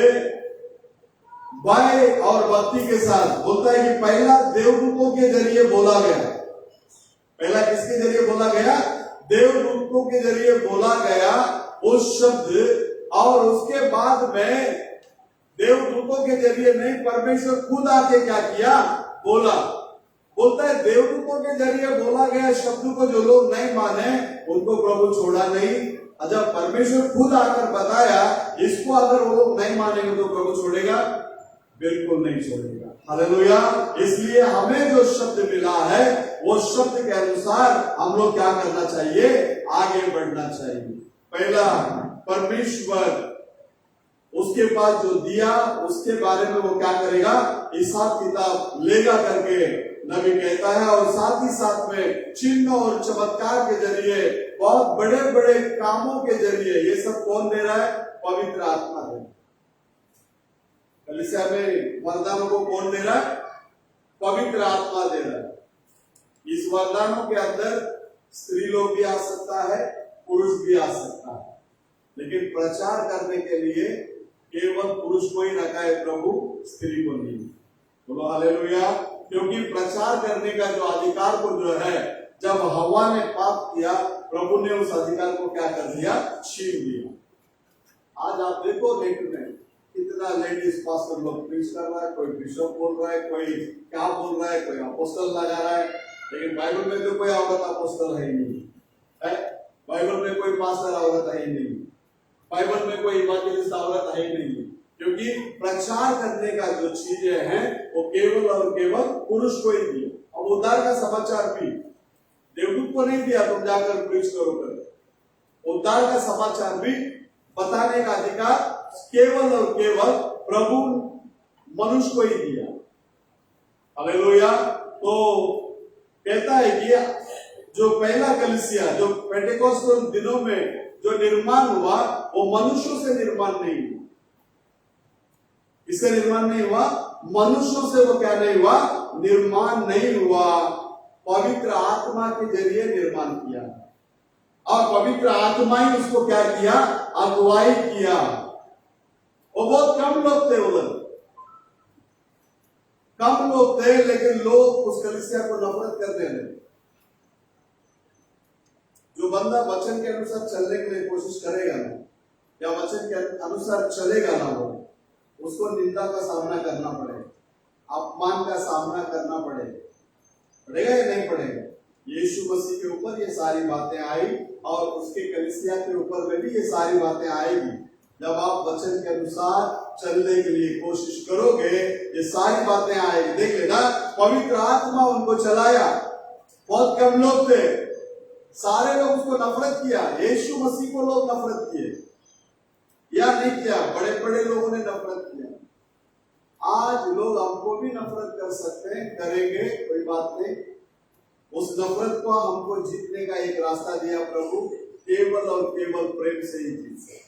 भय और भक्ति के साथ। बोलता है कि पहला देवदूतों के जरिए बोला गया। पहला किसके जरिए बोला गया? देवदूतों के जरिए बोला गया उस शब्द। और उसके बाद में देवदूतों के जरिए नहीं, परमेश्वर खुद आके क्या किया? बोला। बोलता है देवदूतों के जरिए बोला गया शब्द को जो लोग नहीं माने उनको प्रभु छोड़ा नहीं। जब परमेश्वर खुद आकर बताया इसको अगर वो लोग नहीं मानेंगे तो प्रभु छोड़ेगा? बिल्कुल नहीं छोड़ेगा। हालेलुया। इसलिए हमें जो शब्द मिला है वो शब्द के अनुसार हम लोग क्या करना चाहिए? आगे बढ़ना चाहिए। पहला, परमेश्वर उसके पास जो दिया उसके बारे में वो क्या करेगा? हिसाब किताब लेगा करके नबी कहता है। और साथ ही साथ में चिन्ह और चमत्कार के जरिए, बहुत बड़े बड़े कामों के जरिए, ये सब कौन दे रहा है? पवित्र आत्मा दे। कलीसिया में वरदानों को कौन दे रहा है? पवित्र आत्मा दे रहा है। इस वरदानों के अंदर स्त्री लोग भी आ सकता है, पुरुष भी आ सकता है, लेकिन प्रचार करने के लिए केवल पुरुष को ही रखा है प्रभु, स्त्री को नहीं। बोलो हालेलुया। क्योंकि प्रचार करने का जो अधिकार को जो है, जब हवा ने पाप किया प्रभु ने उस अधिकार को क्या कर दिया? छीन दिया। आज आप देखो नेट में कितना लेडीज पास्टर लोग प्रीच कर रहा है, कोई बिशप बोल रहा है, कोई क्या बोल रहा है, कोई अपोस्टल लगा रहा है। लेकिन बाइबल में तो कोई औरत अपोस्टल है ही नहीं है। बाइबल में कोई पास्टर औरत है ही नहीं। बाइबल में कोई इवांजेलिस्ट औरत है ही नहीं। क्योंकि प्रचार करने का जो चीजें हैं वो केवल और केवल पुरुष को ही दिया। और उद्धार का समाचार भी देवदूत को नहीं दिया तुम जाकर प्रीच करो कर। उद्धार का समाचार भी बताने का अधिकार केवल और केवल प्रभु मनुष्य को ही दिया। हालेलुया। तो कहता है कि जो पहला कलीसिया जो पेंटेकोस्ट दिनों में जो निर्माण हुआ वो मनुष्यों से निर्माण नहीं हुआ। इससे निर्माण नहीं हुआ, मनुष्यों से वो क्या नहीं हुआ? निर्माण नहीं हुआ। पवित्र आत्मा के जरिए निर्माण किया और पवित्र आत्मा ही उसको क्या किया? अगुवाई किया। और बहुत कम लोग थे, वो लोग कम लोग थे, लेकिन लोग उस कलीसिया को नफरत करने लगे। जो बंदा वचन के अनुसार चलने के लिए कोशिश करेगा ना, या वचन के अनुसार चलेगा ना, वो उसको निंदा का सामना करना पड़ेगा, अपमान का सामना करना पड़ेगा या नहीं पड़ेगा? यीशु मसीह के ऊपर ये सारी बातें आई और उसके कलीसिया के ऊपर में भी ये सारी बातें आएगी। जब आप वचन के अनुसार चलने के लिए कोशिश करोगे ये सारी बातें आएगी। देख लेना, पवित्र आत्मा उनको चलाया। बहुत कम लोग थे, सारे लोग उसको नफरत किया। यीशु मसीह को लोग नफरत किए या नहीं किया? बड़े बड़े लोगों ने नफरत किया। आज लोग हमको भी नफरत कर सकते हैं, करेंगे, कोई बात नहीं। उस नफरत को हमको जीतने का एक रास्ता दिया प्रभु, केवल और केवल प्रेम से ही जीत सकते।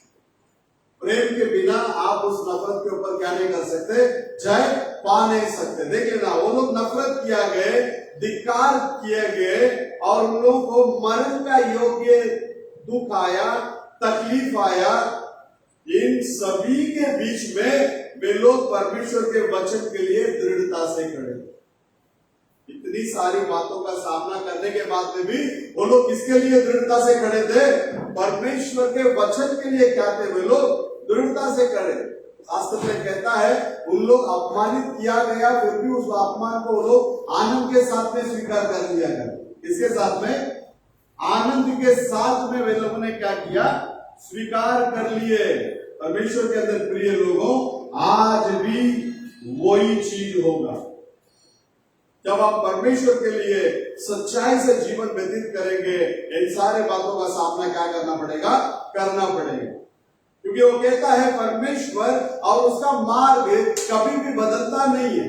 प्रेम के बिना आप उस नफरत के ऊपर क्या नहीं कर सकते, जय पा नहीं सकते। देख लेना, वो लोग नफरत किया गए, धिक्कार किए गए और उन लोगों को मरण का योग्य दुख आया, तकलीफ आया। इन सभी के बीच में वे लोग परमेश्वर के वचन के लिए दृढ़ता से खड़े। इतनी सारी बातों का सामना करने के बाद में भी वो लोग किसके लिए दृढ़ता से खड़े थे? परमेश्वर के वचन के लिए क्या थे वे लोग? दृढ़ता से खड़े। शास्त्र में कहता है उन लोग अपमानित किया गया, फिर भी उस अपमान को वो लोग आनंद के साथ में स्वीकार कर लिया गया। किसके साथ में? आनंद के साथ में वे लोगों ने क्या किया? स्वीकार कर लिए। परमेश्वर के अंदर प्रिय लोगों, आज भी वही चीज होगा। जब आप परमेश्वर के लिए सच्चाई से जीवन व्यतीत करेंगे, इन सारे बातों का सामना क्या करना पड़ेगा? करना पड़ेगा। क्योंकि वो कहता है परमेश्वर और उसका मार्ग कभी भी बदलता नहीं है।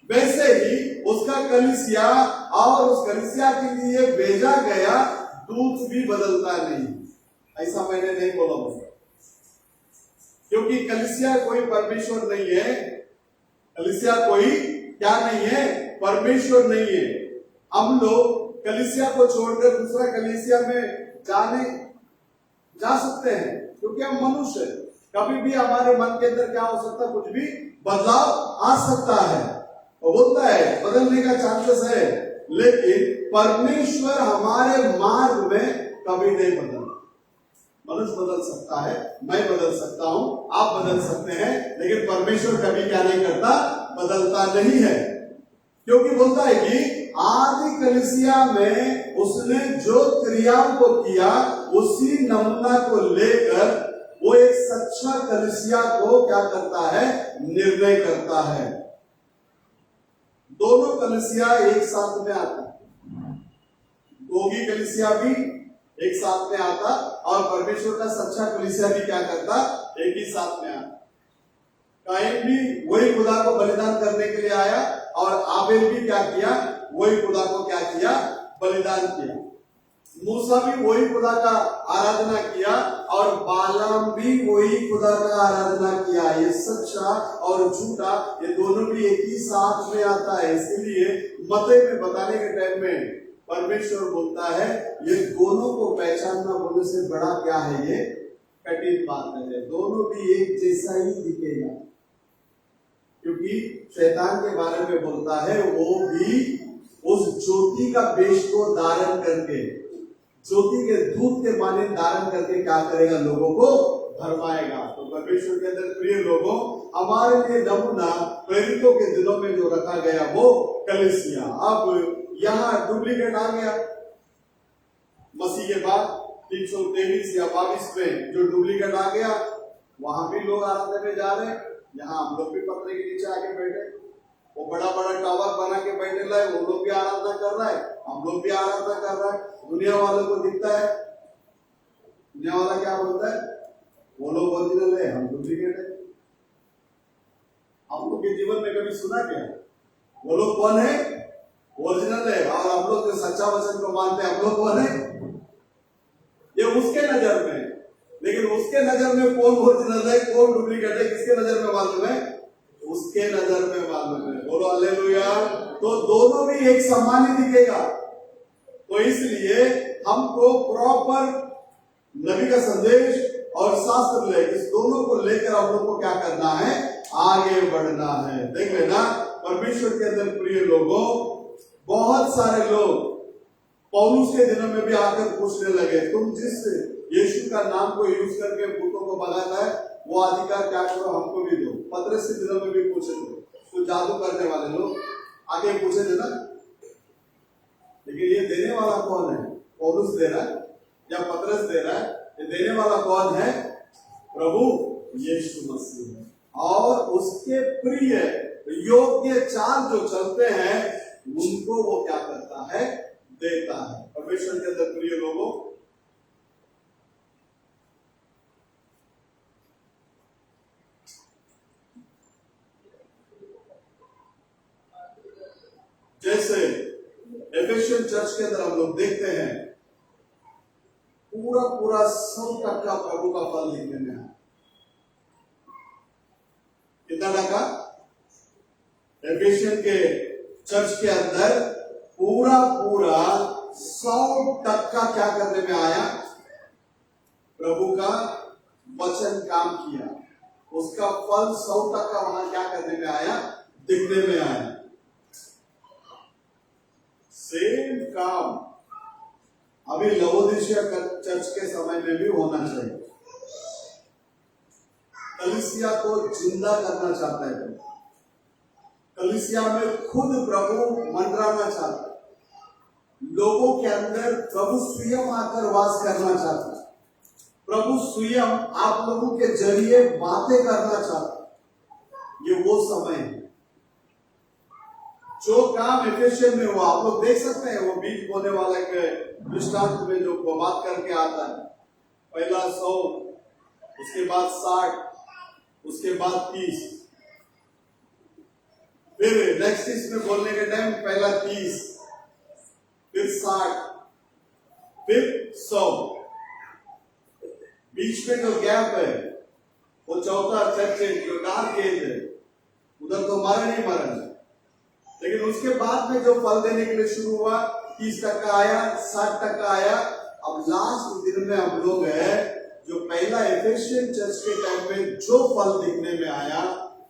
वैसे ही उसका कलीसिया और उस कलीसिया के लिए भेजा गया दूत भी बदलता नहीं। ऐसा मैंने नहीं बोला, क्योंकि कलीसिया कोई परमेश्वर नहीं है। कलीसिया कोई क्या नहीं है? परमेश्वर नहीं है। हम लोग कलीसिया को छोड़कर दूसरा कलीसिया में जा सकते हैं, क्योंकि हम मनुष्य हैं। कभी भी हमारे मन के अंदर क्या हो सकता है? कुछ भी बदलाव आ सकता है, वो बोलता है बदलने का चांसेस है, लेकिन परमेश्वर हमारे मार्ग में कभी नहीं बदलता। मनुष्य बदल सकता है, मैं बदल सकता हूं, आप बदल सकते हैं, लेकिन परमेश्वर कभी क्या नहीं करता? बदलता नहीं है। क्योंकि बोलता है कि आदि कलीसिया में उसने जो क्रियाओं को किया, उसी नमूना को लेकर वो एक सच्चा कलीसिया को क्या करता है? निर्णय करता है। दोनों कलीसिया एक साथ में आता, गोगी कलीसिया भी एक साथ में आता और परमेश्वर का सच्चा कलीसिया भी क्या करता? एक ही साथ में आता। कायन भी वही खुदा को बलिदान करने के लिए आया और आबेल भी क्या किया? वही खुदा को क्या किया? बलिदान किया। मूसा भी वही खुदा का आराधना किया और बालाम भी वही खुदा का आराधना किया। ये सच्चा और झूठा ये दोनों भी एक ही साथ में आता है। इसलिए मत्ती में बताने के टाइम में परमेश्वर बोलता है ये दोनों को पहचानना बोलने से बड़ा क्या है? ये कठिन बात है। दोनों भी एक जैसा ही दिखेगा, क्योंकि शैतान के बारे में बोलता है वो भी उस ज्योति का वेश को धारण करके, ज्योति के दूत के माने धारण करके क्या करेगा? लोगों को भरमाएगा। तो परमेश्वर के अंदर प्रिय लोगों, हमारे लिए नमूना प्रेरितों के दिनों में जो रखा गया वो कलीसिया। अब यहाँ डुप्लीकेट आ गया मसीह के बाद 323 या 22 में जो डुप्लीकेट आ गया, वहां भी लोग आराधना में जा रहे हैं। यहाँ हम लोग भी पत्थर के नीचे आके बैठे, वो बड़ा बड़ा टावर बना के बैठे लाए, वो लोग भी आराधना कर रहा है, हम लोग भी आराधना कर रहा है। दुनिया वालों को दिखता है, दुनिया वाला क्या बोलता है? वो लोग ओरिजिनल है, हम डुप्लीकेट है। आप लोग के जीवन में कभी सुना क्या? वो लोग कौन है? ओरिजिनल है। और हम लोग जो सच्चा वचन को मानते हैं, हम लोग कौन है? ये उसके नजर में। लेकिन उसके नजर में कौन ओरिजिनल है, कौन डुप्लीकेट है, किसके नजर में मालूम है? उसके नजर में मालूम है। बोलो हालेलुया। तो दोनों भी एक समान ही दिखेगा। तो इसलिए हमको प्रॉपर नबी का संदेश और शास्त्र ले, इस दोनों को लेकर हम लोग को क्या करना है? आगे बढ़ना है। देख लेना, परमेश्वर के अंदर प्रिय लोगों, बहुत सारे लोग पौलुस के दिनों में भी आकर पूछने लगे, तुम जिस यीशु का नाम को यूज करके भूतों को भगाता है, वो अधिकार क्या करो, हमको भी दो। पतरस के दिनों में भी पूछे थे, तो जादू करने वाले लोग आगे पूछे थे ना। लेकिन ये देने वाला कौन है? पौलुस दे रहा है या पतरस दे रहा है? ये देने वाला कौन है? प्रभु यीशु मसीह है। और उसके प्रिय योग्य चाल जो चलते हैं, उनको वो क्या करता है? देता है। परमेश्वर के अंदर प्रिय लोगों, जैसे एफेसियन चर्च के अंदर हम लोग देखते हैं पूरा पूरा 100% प्रभु का फल दिखने में आया। कितना टका? एफिशियन के चर्च के अंदर पूरा पूरा 100% क्या करने में आया? प्रभु का वचन काम किया, उसका फल 100% वहां क्या करने में आया? दिखने में आया। सेम काम अभी लवोदिशिया चर्च के समय में भी होना चाहिए। कलीसिया को जिंदा करना चाहता है प्रभु। कलीसिया में खुद प्रभु मंडराना चाहता है। लोगों के अंदर प्रभु स्वयं आकर वास करना चाहता है। प्रभु स्वयं आप लोगों के जरिए बातें करना चाहता है। ये वो समय है। जो काम एफिशियन में हुआ, आप लोग देख सकते हैं, वो बीज बोने वाले के दृष्टांत में जो बात करके आता है, पहला 100, उसके बाद 60, उसके बाद 30, फिर नेक्स्ट इसमें बोलने के टाइम पहला 30, फिर 60, फिर 100। बीच में जो गैप है वो चौथा चर्च जो डार्क एज है, उधर तो मरण ही मरण है। लेकिन उसके बाद में जो फल देने के लिए शुरू हुआ, 30% आया, 60% आया। अब लास्ट दिन में हम लोग है जो पहला एफिशिएंट चर्च के टाइम में जो फल दिखने में आया,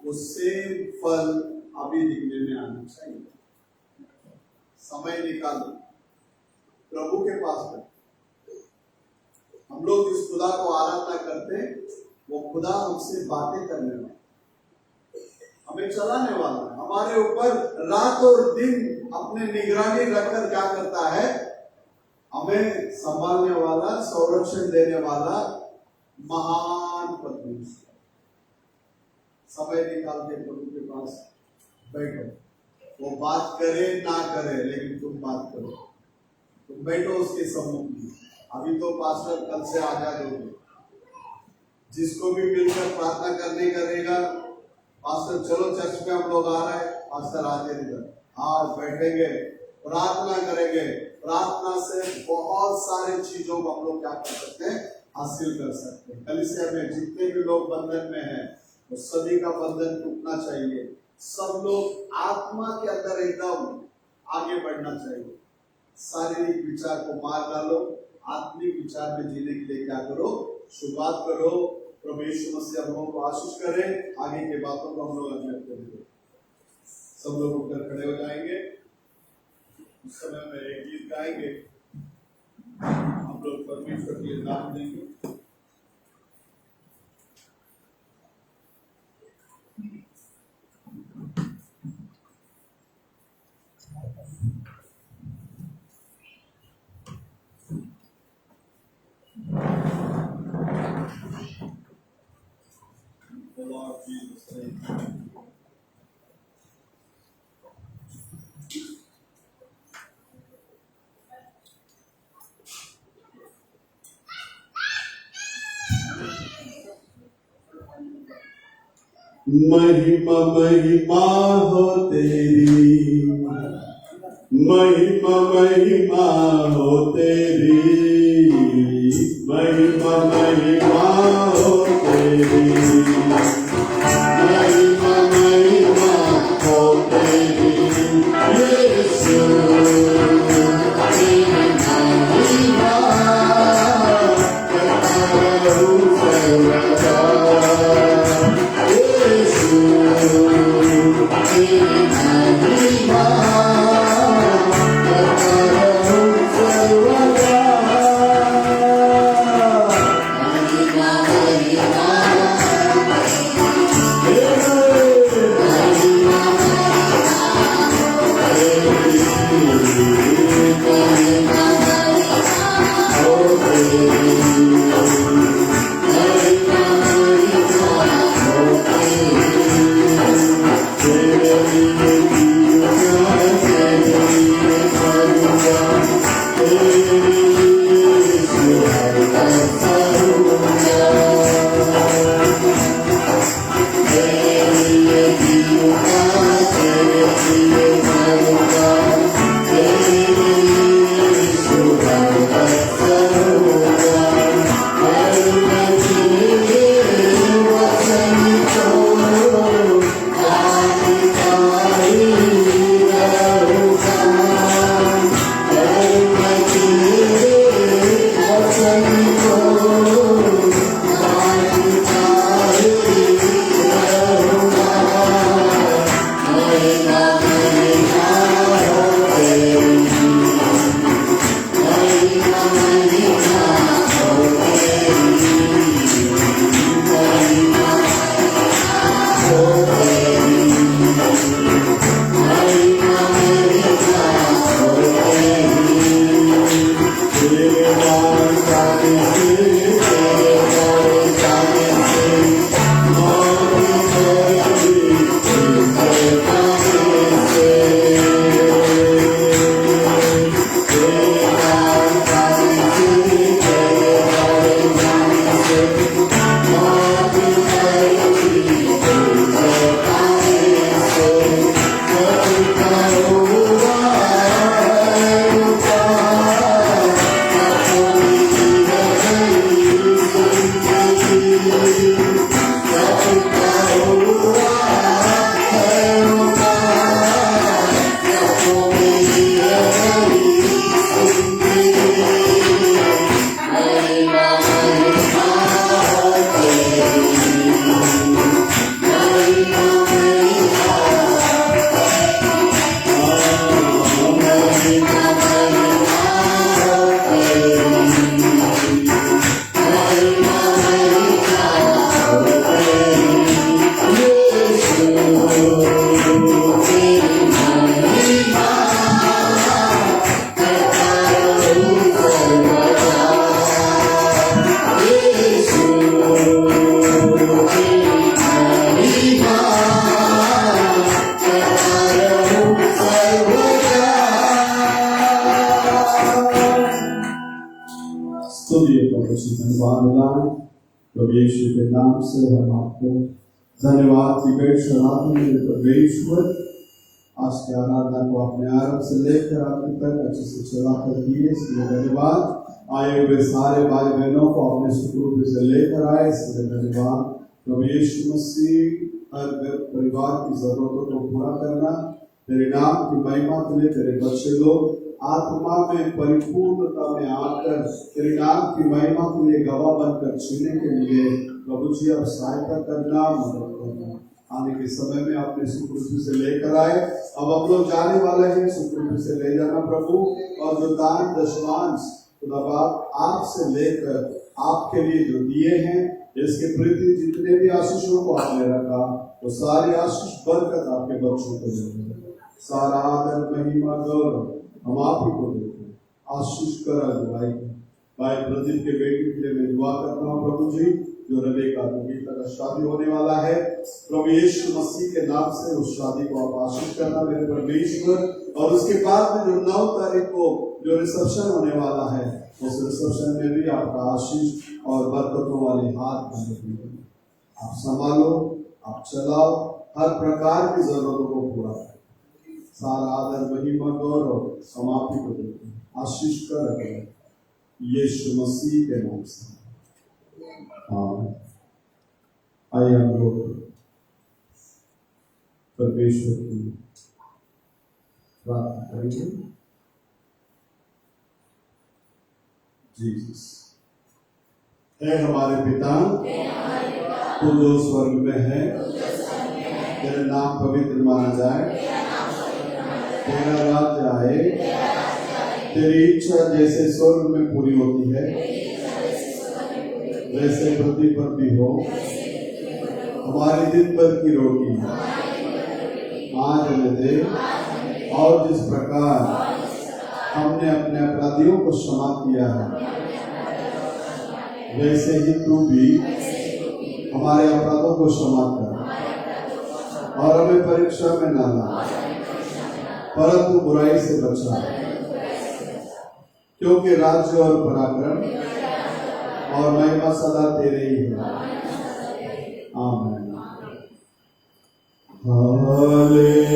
वो सेम फल अभी दिखने में आना चाहिए। समय निकालो, प्रभु के पास में हम लोग जिस खुदा को आराधना करते हैं, वो खुदा हमसे बातें करने वाला, हमें चलाने वाला है, हमारे ऊपर रात और दिन अपने निगरानी रखकर क्या करता है? हमें संभालने वाला, संरक्षण देने वाला महान परमेश्वर। समय निकाल के प्रभु के पास बैठो। वो बात करे ना करे, लेकिन तुम बात करो, तुम बैठो उसके सम्मुख में। अभी तो पास्टर कल से आजाद हो गए। जिसको भी मिलकर प्रार्थना करने करेगा, पास्टर चलो चर्च में हम लोग आ रहे हैं, पास्टर आते इधर, आज बैठेंगे, प्रार्थना करेंगे। प्रार्थना से बहुत सारी चीजों को हम लोग क्या कर सकते हैं? हासिल कर सकते हैं। कलीसिया में जितने भी लोग बंधन में हैं, वो सभी का बंधन टूटना चाहिए। सब लोग आत्मा के अंदर एकदम आगे बढ़ना चाहिए। शारीरिक विचार को मार डालो, आत्मिक विचार में जीने के लिए क्या करो? शुरुआत करो। प्रभु यीशु मसीह हम लोगों को आशीष करें। आगे के बातों को हम लोग अध्ययन करेंगे। सब लोग उठकर खड़े हो जाएंगे। उस समय में एक गीत गाएंगे, हम लोग परमेश्वर के लिए दान देंगे। Lord Jesus' name. महिमा महिमा हो तेरी, महिमा महिमा हो तेरी, महिमा महिमा हो तेरी, महिमा महिमा हो तेरी, यीशु तेरी महिमा करता रहूं सर्वदा। स्तुति प्रभु धन्यवाद मिलाएं प्रभु यीशु के नाम से हम आपको धन्यवाद की भेंट चढ़ाते हैं परमेश्वर। आज की आराधना को अपने आरंभ से लेकर अंत तक अच्छे से चला कर दिए, इसलिए धन्यवाद। आए हुए सारे भाई बहनों को अपने सुखरूप से लेकर आए, इसलिए धन्यवाद। प्रभु यीशु मसीह हर परिवार की जरूरतों को पूरा करना, तेरे नाम की महिमा के लिए तेरे बच्चे लोग आत्मा में परिपूर्णता में आकर तेरे नाम की महिमा के लिए गवाह बनकर जीने के लिए प्रभु जी अब सहायता करना, मदद करना। आने के समय में आपने सुखरूपी से लेकर आए, अब हम लोग जाने वाले हैं, सुखरूपी से ले जाना प्रभु। और जो दान दशमांश खुदा बाप आपसे लेकर आपके लिए जो दिए हैं, इसके प्रति जितने भी आशीषों को आपने रखा, वो सारी आशीष बरकत आपके बच्चों को देते। सारा आदर महिमा गौरव हम आप ही को देते। आशीष कर अगुवाई भाई प्रदीप के बेटे के लिए मैं दुआ करता हूँ प्रभु जी, जो रेबेका का शादी होने वाला है, प्रभु यीशु मसीह के नाम से उस शादी को आप आशीष करना मेरे परमेश्वर। और उसके बाद में जो 9 तारीख को जो रिसेप्शन होने वाला है, उस रिसेप्शन में भी आपका आशीष और बरकतों वाले हाथ बने हुए। आप संभालो, आप चलाओ, हर प्रकार की जरूरतों को पूरा करें। सारा आदर महिमा गौरव समाप्ति को देते हैं, आशीष कर रहे यीशु मसीह के नाम से। आइए हम लोग परमेश्वर की प्रार्थना करेंगे। जीसस है हमारे पिता, तू जो स्वर्ग में है, तेरा नाम पवित्र माना जाए, तेरा राज्य आए, तेरी इच्छा जैसे स्वर्ग में पूरी होती है वैसे पृथ्वी पर भी हो। हमारी दिन भर की रोटी आज हमें दे, और जिस प्रकार हमने अपने अपराधियों को क्षमा किया है, वैसे ही तू भी हमारे अपराधों को क्षमा कर, और हमें परीक्षा में न ला, परंतु बुराई से बचा, क्योंकि राज्य और पराक्रम और महिमा सदा तेरे ही है। आमीन। Hallelujah.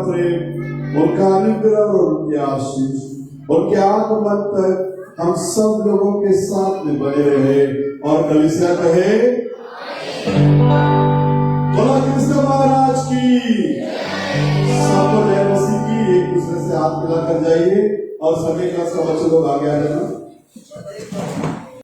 प्रेम, उनका अनुग्रह और उनकी आशीष उनके आगमन तक हम सब लोगों के साथ में बने रहे। और कलीसिया कहे बोला कृष्ण महाराज की, सबको जय मसीह की। एक दूसरे से हाथ मिलाकर जाइए और सभी क्लास का बच्चे लोग आगे आ जाना।